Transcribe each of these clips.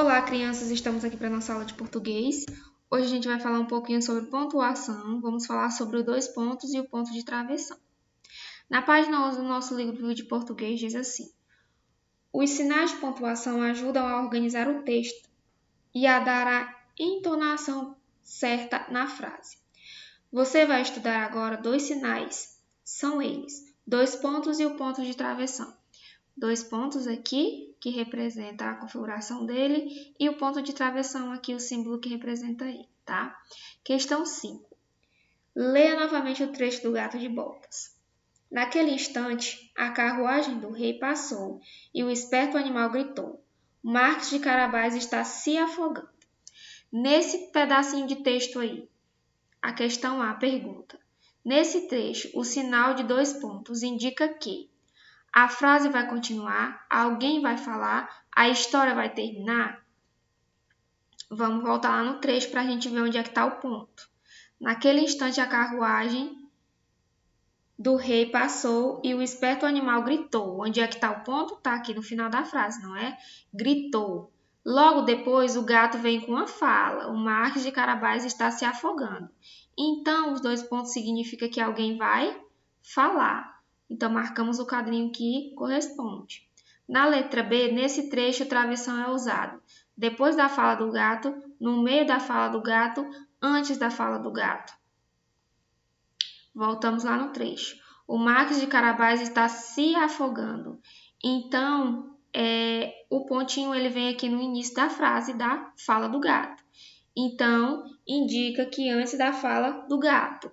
Olá, crianças! Estamos aqui para a nossa aula de português. Hoje a gente vai falar um pouquinho sobre pontuação. Vamos falar sobre os dois pontos e o ponto de travessão. Na página 11 do nosso livro de português diz assim: os sinais de pontuação ajudam a organizar o texto e a dar a entonação certa na frase. Você vai estudar agora dois sinais. São eles, dois pontos e o ponto de travessão. Dois pontos aqui, que representa a configuração dele, e o ponto de travessão aqui, o símbolo que representa ele, tá? Questão 5. Leia novamente o trecho do Gato de Botas. Naquele instante, a carruagem do rei passou e o esperto animal gritou: Marques de Carabás está se afogando. Nesse pedacinho de texto aí, a questão A pergunta: nesse trecho, o sinal de dois pontos indica que a frase vai continuar, alguém vai falar, a história vai terminar? Vamos voltar lá no trecho para a gente ver onde é que está o ponto. Naquele instante a carruagem do rei passou e o esperto animal gritou. Onde é que está o ponto? Está aqui no final da frase, não é? Gritou. Logo depois o gato vem com uma fala. O Marques de Carabás está se afogando. Então os dois pontos significam que alguém vai falar. Então, marcamos o quadrinho que corresponde. Na letra B, nesse trecho, travessão é usado depois da fala do gato, no meio da fala do gato, antes da fala do gato. Voltamos lá no trecho. O Marques de Carabás está se afogando. Então, o pontinho ele vem aqui no início da frase da fala do gato. Então, indica que antes da fala do gato.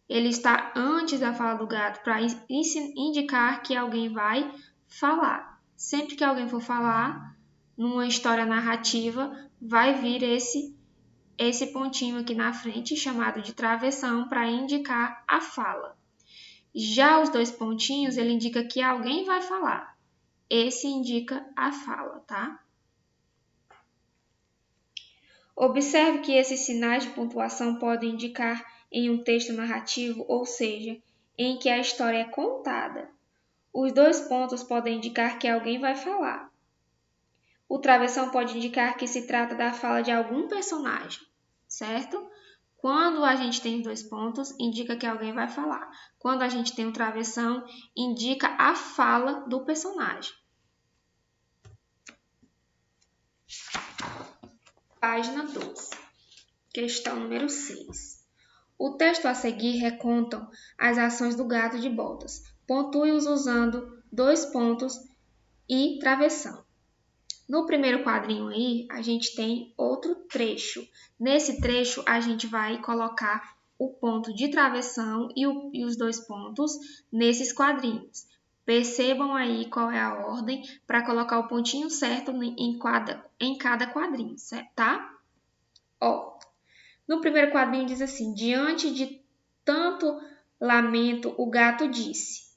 Ele está antes da fala do gato para indicar que alguém vai falar. Sempre que alguém for falar, numa história narrativa, vai vir esse pontinho aqui na frente, chamado de travessão, para indicar a fala. Já os dois pontinhos, ele indica que alguém vai falar. Esse indica a fala, tá? Observe que esses sinais de pontuação podem indicar em um texto narrativo, ou seja, em que a história é contada. Os dois pontos podem indicar que alguém vai falar. O travessão pode indicar que se trata da fala de algum personagem, certo? Quando a gente tem os dois pontos, indica que alguém vai falar. Quando a gente tem o travessão, indica a fala do personagem. Página 12. Questão número 6. O texto a seguir recontam as ações do gato de botas. Pontue-os usando dois pontos e travessão. No primeiro quadrinho aí, a gente tem outro trecho. Nesse trecho, a gente vai colocar o ponto de travessão e os dois pontos nesses quadrinhos. Percebam aí qual é a ordem para colocar o pontinho certo em cada quadrinho, certo? Tá? Ó, no primeiro quadrinho diz assim: diante de tanto lamento, o gato disse.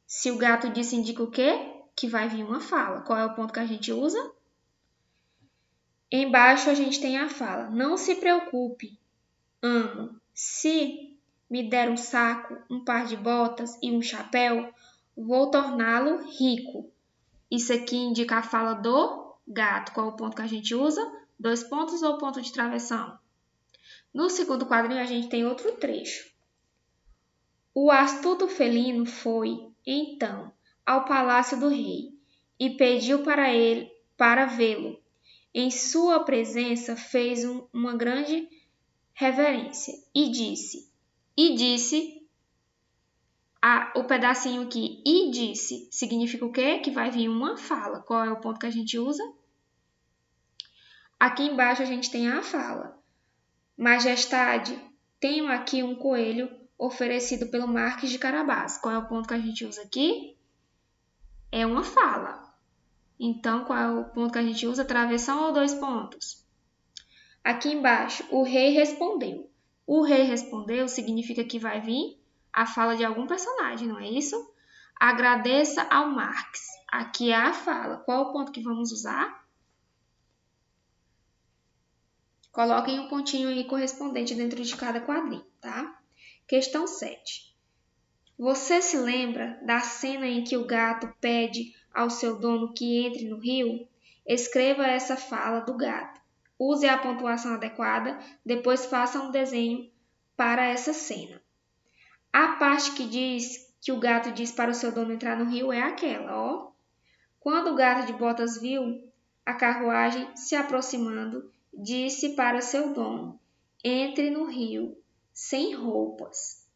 Se o gato disse, indica o quê? Que vai vir uma fala. Qual é o ponto que a gente usa? Embaixo a gente tem a fala: não se preocupe, amo. Se me der um saco, um par de botas e um chapéu, vou torná-lo rico. Isso aqui indica a fala do gato. Qual é o ponto que a gente usa? Dois pontos ou ponto de travessão? No segundo quadrinho a gente tem outro trecho. O astuto felino foi, então, ao palácio do rei e pediu para vê-lo. Em sua presença fez uma grande reverência e disse, o pedacinho aqui, e disse, significa o quê? Que vai vir uma fala. Qual é o ponto que a gente usa? Aqui embaixo a gente tem a fala. Majestade, tenho aqui um coelho oferecido pelo Marques de Carabás. Qual é o ponto que a gente usa aqui? É uma fala. Então, qual é o ponto que a gente usa? Travessão ou dois pontos? Aqui embaixo, o rei respondeu. O rei respondeu significa que vai vir a fala de algum personagem, não é isso? Agradeça ao Marques. Aqui é a fala. Qual é o ponto que vamos usar? Coloquem um pontinho aí correspondente dentro de cada quadrinho, tá? Questão 7. Você se lembra da cena em que o gato pede ao seu dono que entre no rio? Escreva essa fala do gato. Use a pontuação adequada, depois faça um desenho para essa cena. A parte que diz que o gato diz para o seu dono entrar no rio é aquela, ó. Quando o gato de botas viu a carruagem se aproximando, disse para seu dono: entre no rio, sem roupas.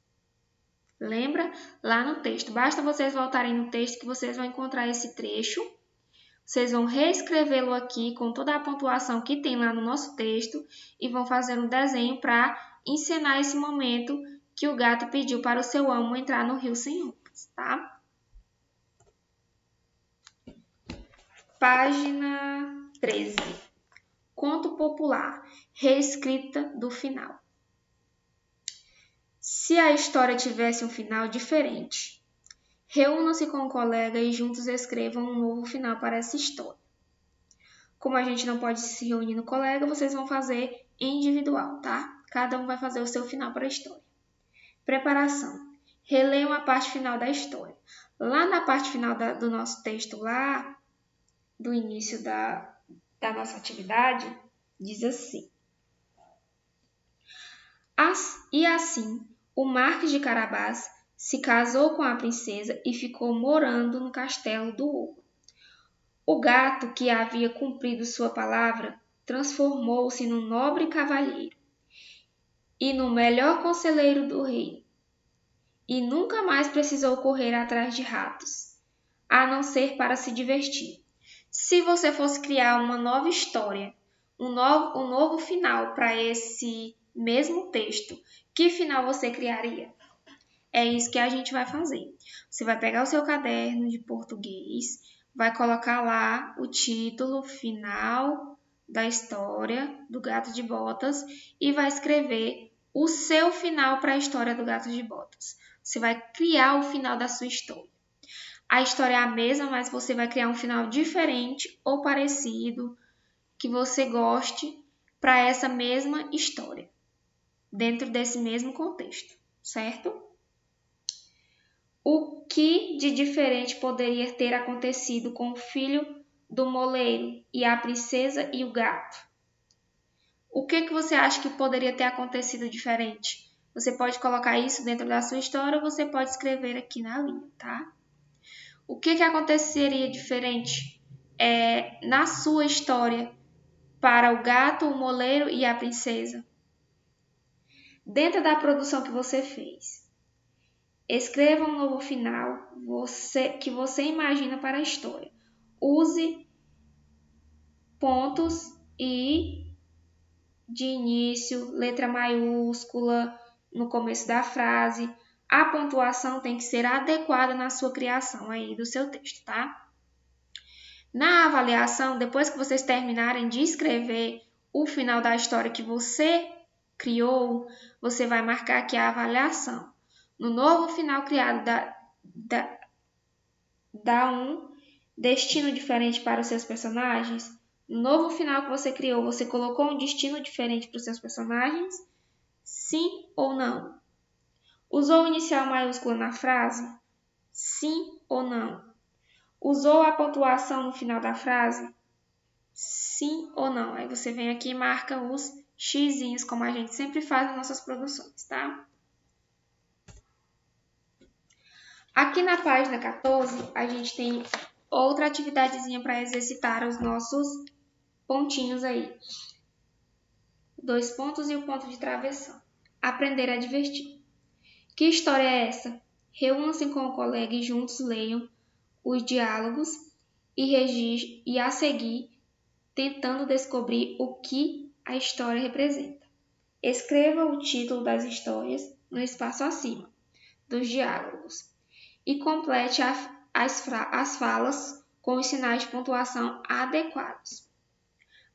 Lembra? Lá no texto. Basta vocês voltarem no texto que vocês vão encontrar esse trecho. Vocês vão reescrevê-lo aqui com toda a pontuação que tem lá no nosso texto e vão fazer um desenho para encenar esse momento que o gato pediu para o seu amo entrar no rio sem roupas, tá? Página 13. Conto popular, reescrita do final. Se a história tivesse um final diferente, reúnam-se com o colega e juntos escrevam um novo final para essa história. Como a gente não pode se reunir no colega, vocês vão fazer individual, tá? Cada um vai fazer o seu final para a história. Preparação. Releiam a parte final da história. Lá na parte final do nosso texto, lá do início da nossa atividade, diz assim. E assim, o Marquês de Carabás se casou com a princesa e ficou morando no castelo do ogro. O gato, que havia cumprido sua palavra, transformou-se num nobre cavalheiro e no melhor conselheiro do rei, e nunca mais precisou correr atrás de ratos, a não ser para se divertir. Se você fosse criar uma nova história, um novo final para esse mesmo texto, que final você criaria? É isso que a gente vai fazer. Você vai pegar o seu caderno de português, vai colocar lá o título final da história do Gato de Botas e vai escrever o seu final para a história do Gato de Botas. Você vai criar o final da sua história. A história é a mesma, mas você vai criar um final diferente ou parecido que você goste para essa mesma história, dentro desse mesmo contexto, certo? O que de diferente poderia ter acontecido com o filho do moleiro e a princesa e o gato? O que você acha que poderia ter acontecido diferente? Você pode colocar isso dentro da sua história ou você pode escrever aqui na linha, tá? O que aconteceria diferente na sua história para o gato, o moleiro e a princesa? Dentro da produção que você fez, escreva um novo final que você imagina para a história. Use pontos e de início, letra maiúscula no começo da frase. A pontuação tem que ser adequada na sua criação aí do seu texto, tá? Na avaliação, depois que vocês terminarem de escrever o final da história que você criou, você vai marcar aqui a avaliação. No novo final criado, dá um destino diferente para os seus personagens? No novo final que você criou, você colocou um destino diferente para os seus personagens? Sim ou não? Usou inicial maiúscula na frase? Sim ou não? Usou a pontuação no final da frase? Sim ou não? Aí você vem aqui e marca os xizinhos, como a gente sempre faz nas nossas produções, tá? Aqui na página 14, a gente tem outra atividadezinha para exercitar os nossos pontinhos aí. 2 pontos e o ponto de travessão. Aprender a divertir. Que história é essa? Reúnam-se com o colega e juntos leiam os diálogos e a seguir tentando descobrir o que a história representa. Escreva o título das histórias no espaço acima dos diálogos e complete as falas com os sinais de pontuação adequados.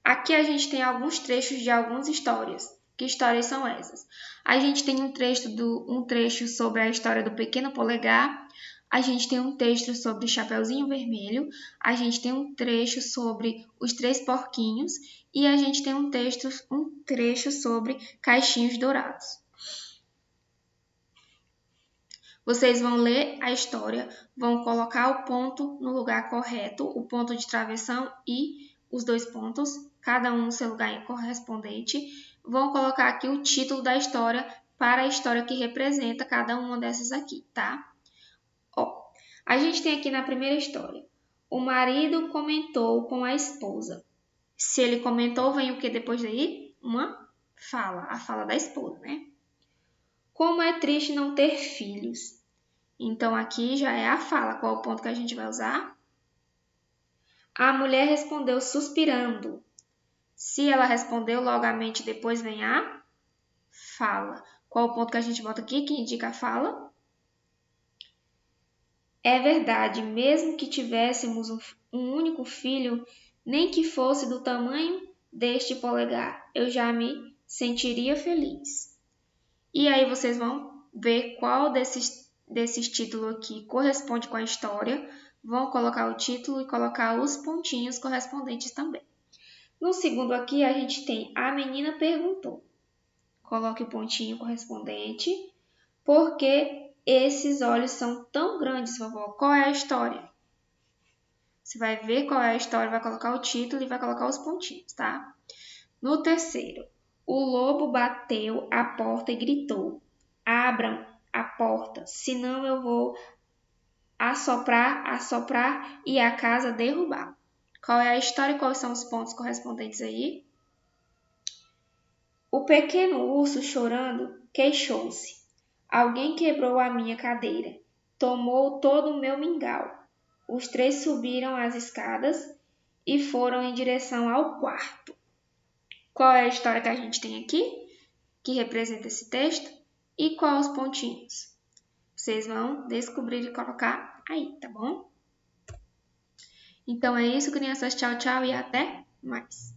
Aqui a gente tem alguns trechos de algumas histórias. Que histórias são essas? A gente tem um trecho sobre a história do Pequeno Polegar, a gente tem um texto sobre Chapeuzinho Vermelho, a gente tem um trecho sobre os 3 porquinhos e a gente tem um trecho sobre Caixinhos Dourados. Vocês vão ler a história, vão colocar o ponto no lugar correto, o ponto de travessão e os 2 pontos, cada um no seu lugar correspondente. Vão colocar aqui o título da história para a história que representa cada uma dessas aqui, tá? Ó, a gente tem aqui na primeira história. O marido comentou com a esposa. Se ele comentou, vem o que depois daí? Uma fala, a fala da esposa, né? Como é triste não ter filhos. Então, aqui já é a fala. Qual é o ponto que a gente vai usar? A mulher respondeu suspirando. Se ela respondeu, logamente depois vem a fala. Qual é o ponto que a gente bota aqui que indica a fala? É verdade, mesmo que tivéssemos um único filho, nem que fosse do tamanho deste polegar, eu já me sentiria feliz. E aí vocês vão ver qual desses títulos aqui corresponde com a história. Vão colocar o título e colocar os pontinhos correspondentes também. No segundo aqui, a gente tem a menina perguntou. Coloque o pontinho correspondente. Por que esses olhos são tão grandes, vovó? Qual é a história? Você vai ver qual é a história, vai colocar o título e vai colocar os pontinhos, tá? No terceiro, o lobo bateu a porta e gritou: abram a porta, senão eu vou assoprar e a casa derrubar. Qual é a história e quais são os pontos correspondentes aí? O pequeno urso, chorando, queixou-se. Alguém quebrou a minha cadeira, tomou todo o meu mingau. Os 3 subiram as escadas e foram em direção ao quarto. Qual é a história que a gente tem aqui, que representa esse texto? E quais os pontinhos? Vocês vão descobrir e colocar aí, tá bom? Então é isso, crianças. Tchau, tchau e até mais.